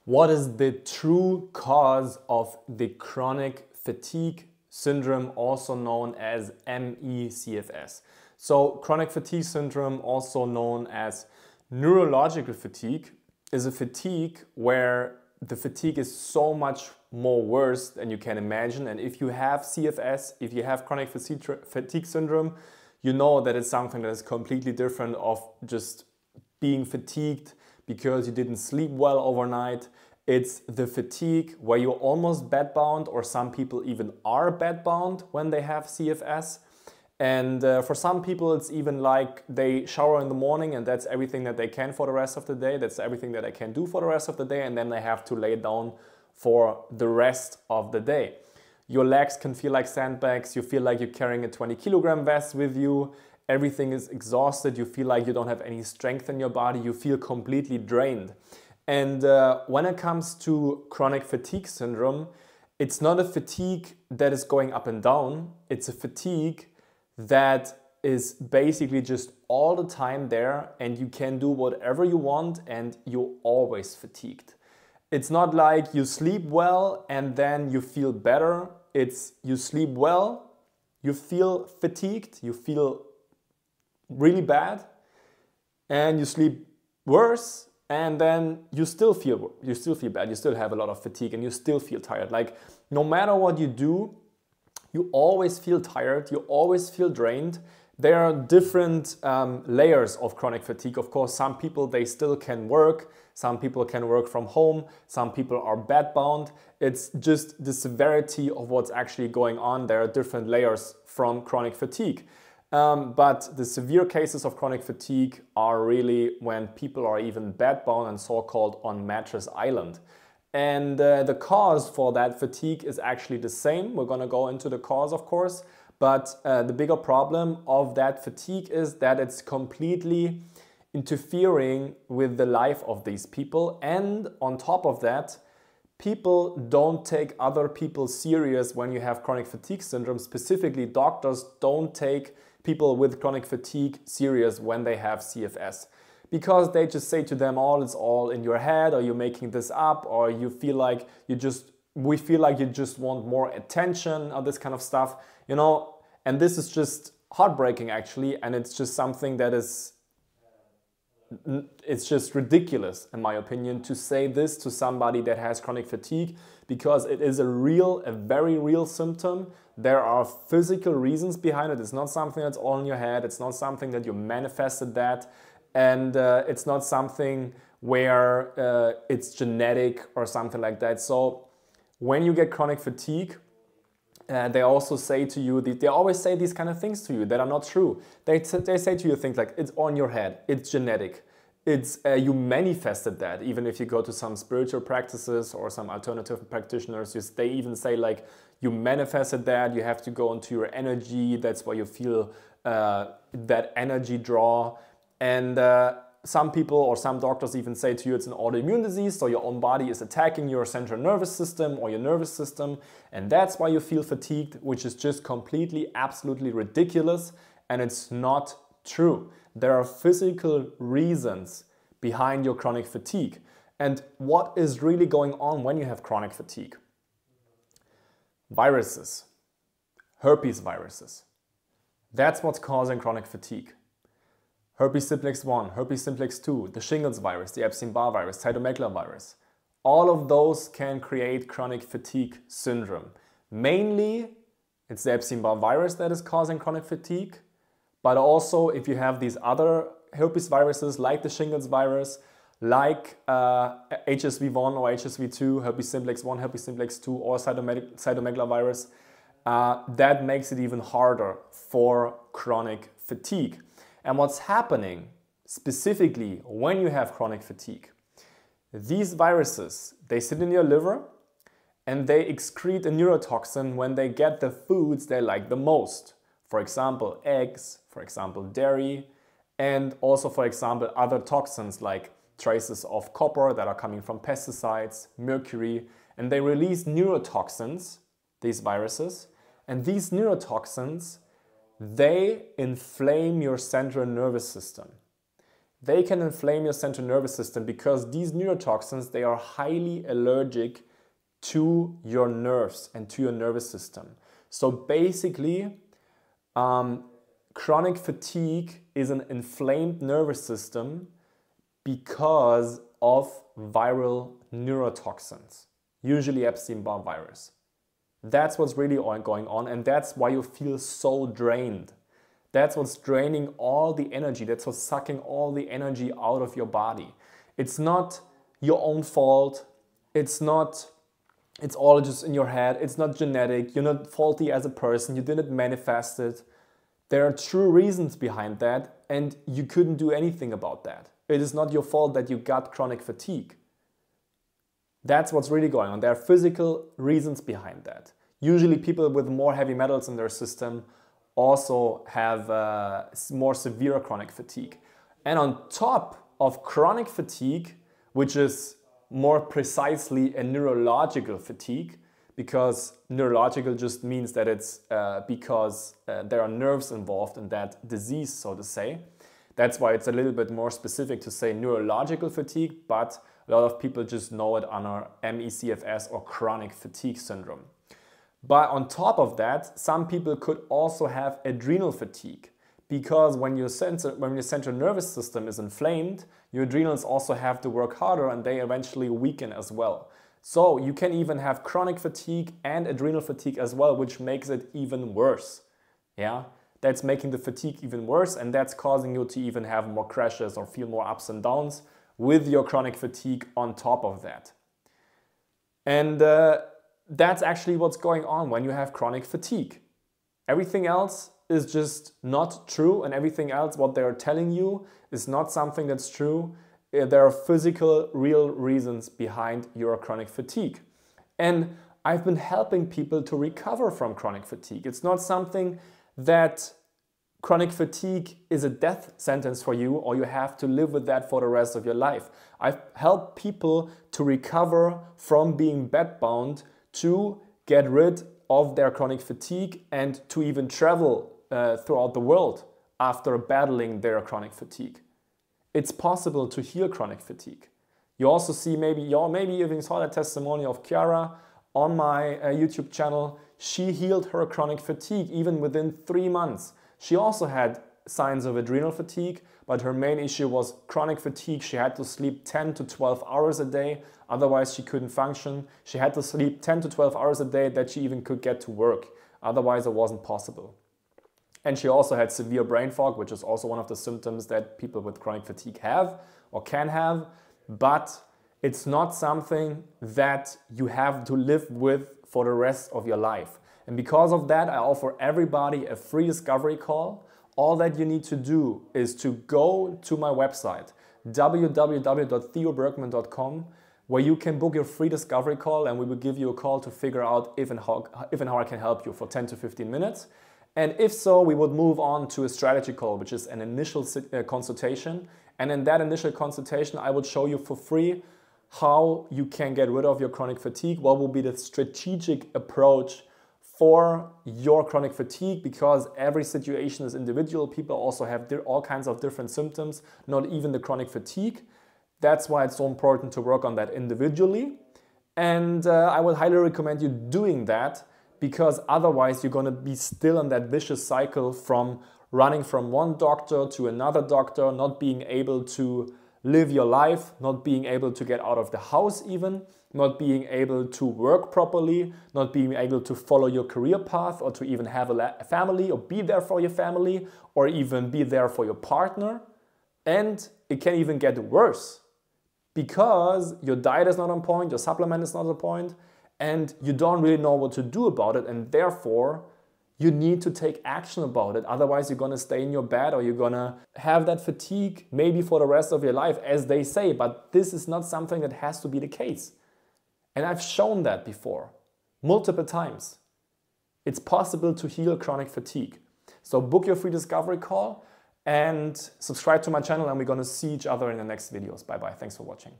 What is the true cause of the chronic fatigue syndrome, also known as ME/CFS? So chronic fatigue syndrome, also known as neurological fatigue, is a fatigue where the fatigue is so much more worse than you can imagine. And if you have CFS, if you have chronic fatigue syndrome, you know that it's something that is completely different of just being fatigued because you didn't sleep well overnight. It's the fatigue where you're almost bedbound, or some people even are bedbound when they have CFS. And for some people, it's even like they shower in the morning and that's everything that they can for the rest of the day. That's everything that they can do for the rest of the day. And then they have to lay down for the rest of the day. Your legs can feel like sandbags. You feel like you're carrying a 20-kilogram vest with you. Everything is exhausted. You feel like you don't have any strength in your body. You feel completely drained. And when it comes to chronic fatigue syndrome, it's not a fatigue that is going up and down. It's a fatigue that is basically just all the time there, and you can do whatever you want and you're always fatigued. It's not like you sleep well and then you feel better. It's you sleep well, you feel fatigued, you feel really bad, and you sleep worse, and then you still feel bad. You still have a lot of fatigue and you still feel tired. Like no matter what you do, you always feel tired, you always feel drained. There are different layers of chronic fatigue. Of course, some people, they still can work. Some people can work from home. Some people are bedbound. It's just the severity of what's actually going on. There are different layers from chronic fatigue. But the severe cases of chronic fatigue are really when people are even bedbound and so-called on mattress island. And the cause for that fatigue is actually the same. We're going to go into the cause, of course. But the bigger problem of that fatigue is that it's completely interfering with the life of these people. And on top of that, people don't take other people serious when you have chronic fatigue syndrome. Specifically, doctors don't take people with chronic fatigue serious when they have CFS. Because they just say to them, oh, it's all in your head, or you're making this up, or you feel like we feel like you just want more attention, or this kind of stuff, you know. And this is just heartbreaking, actually, and it's just something that is, it's just ridiculous, in my opinion, to say this to somebody that has chronic fatigue, because it is a very real symptom. There are physical reasons behind it. It's not something that's all in your head. It's not something that you manifested that. And it's not something where it's genetic or something like that. So when you get chronic fatigue, they also say to you, they always say these kind of things to you that are not true. They say to you things like, it's on your head, it's genetic, it's you manifested that. Even if you go to some spiritual practices or some alternative practitioners, they even say like, you manifested that, you have to go into your energy, that's why you feel that energy draw. And some people or some doctors even say to you it's an autoimmune disease, so your own body is attacking your central nervous system or your nervous system, and that's why you feel fatigued, which is just completely, absolutely ridiculous, and it's not true. There are physical reasons behind your chronic fatigue. And what is really going on when you have chronic fatigue? Viruses, herpes viruses. That's what's causing chronic fatigue. Herpes simplex 1, herpes simplex 2, the shingles virus, the Epstein-Barr virus, cytomegalovirus. All of those can create chronic fatigue syndrome. Mainly, it's the Epstein-Barr virus that is causing chronic fatigue, but also if you have these other herpes viruses like the shingles virus, like HSV1 or HSV2, herpes simplex 1, herpes simplex 2, or cytomegalovirus, that makes it even harder for chronic fatigue. And what's happening specifically when you have chronic fatigue, these viruses, they sit in your liver and they excrete a neurotoxin when they get the foods they like the most. For example, eggs, for example, dairy, and also, for example, other toxins like traces of copper that are coming from pesticides, mercury, and they release neurotoxins, these viruses, and these neurotoxins, they inflame your central nervous system. they can inflame your central nervous system because these neurotoxins, they are highly allergic to your nerves and to your nervous system. So basically, chronic fatigue is an inflamed nervous system because of viral neurotoxins, usually Epstein-Barr virus. That's what's really going on, and that's why you feel so drained. That's what's draining all the energy. That's what's sucking all the energy out of your body. It's not your own fault. It's all just in your head. It's not genetic. You're not faulty as a person. You didn't manifest it. There are true reasons behind that, and you couldn't do anything about that. It is not your fault that you got chronic fatigue. That's what's really going on. There are physical reasons behind that. Usually people with more heavy metals in their system also have more severe chronic fatigue. And on top of chronic fatigue, which is more precisely a neurological fatigue, because neurological just means that it's because there are nerves involved in that disease, so to say. That's why it's a little bit more specific to say neurological fatigue, but a lot of people just know it under ME/CFS or chronic fatigue syndrome. But on top of that, some people could also have adrenal fatigue, because when your central nervous system is inflamed, your adrenals also have to work harder and they eventually weaken as well. So you can even have chronic fatigue and adrenal fatigue as well, which makes it even worse. Yeah, that's making the fatigue even worse, and that's causing you to even have more crashes or feel more ups and downs with your chronic fatigue on top of that. And that's actually what's going on when you have chronic fatigue. Everything else is just not true, and everything else what they're telling you is not something that's true. There are physical, real reasons behind your chronic fatigue. And I've been helping people to recover from chronic fatigue. It's not something that chronic fatigue is a death sentence for you or you have to live with that for the rest of your life. I've helped people to recover from being bedbound, to get rid of their chronic fatigue and to even travel throughout the world after battling their chronic fatigue. It's possible to heal chronic fatigue. You also see, maybe you even saw that testimony of Chiara on my YouTube channel. She healed her chronic fatigue even within 3 months. She also had signs of adrenal fatigue, but her main issue was chronic fatigue. She had to sleep 10 to 12 hours a day, otherwise she couldn't function. She had to sleep 10 to 12 hours a day that she even could get to work, otherwise it wasn't possible. And she also had severe brain fog, which is also one of the symptoms that people with chronic fatigue have or can have, but it's not something that you have to live with for the rest of your life. And because of that, I offer everybody a free discovery call. All that you need to do is to go to my website, www.theobergmann.com, where you can book your free discovery call, and we will give you a call to figure out if and how I can help you for 10 to 15 minutes. And if so, we would move on to a strategy call, which is an initial consultation. And in that initial consultation, I would show you for free how you can get rid of your chronic fatigue, what will be the strategic approach for your chronic fatigue, because every situation is individual. People also have all kinds of different symptoms, not even the chronic fatigue. That's why it's so important to work on that individually. And I would highly recommend you doing that, because otherwise you're going to be still in that vicious cycle from running from one doctor to another doctor, not being able to live your life, not being able to get out of the house even, not being able to work properly, not being able to follow your career path or to even have a family or be there for your family or even be there for your partner. And it can even get worse because your diet is not on point, your supplement is not on point, and you don't really know what to do about it, and therefore you need to take action about it. Otherwise you're going to stay in your bed or you're going to have that fatigue maybe for the rest of your life, as they say, but this is not something that has to be the case. And I've shown that before, multiple times. It's possible to heal chronic fatigue. So book your free discovery call and subscribe to my channel, and we're going to see each other in the next videos. Bye bye. Thanks for watching.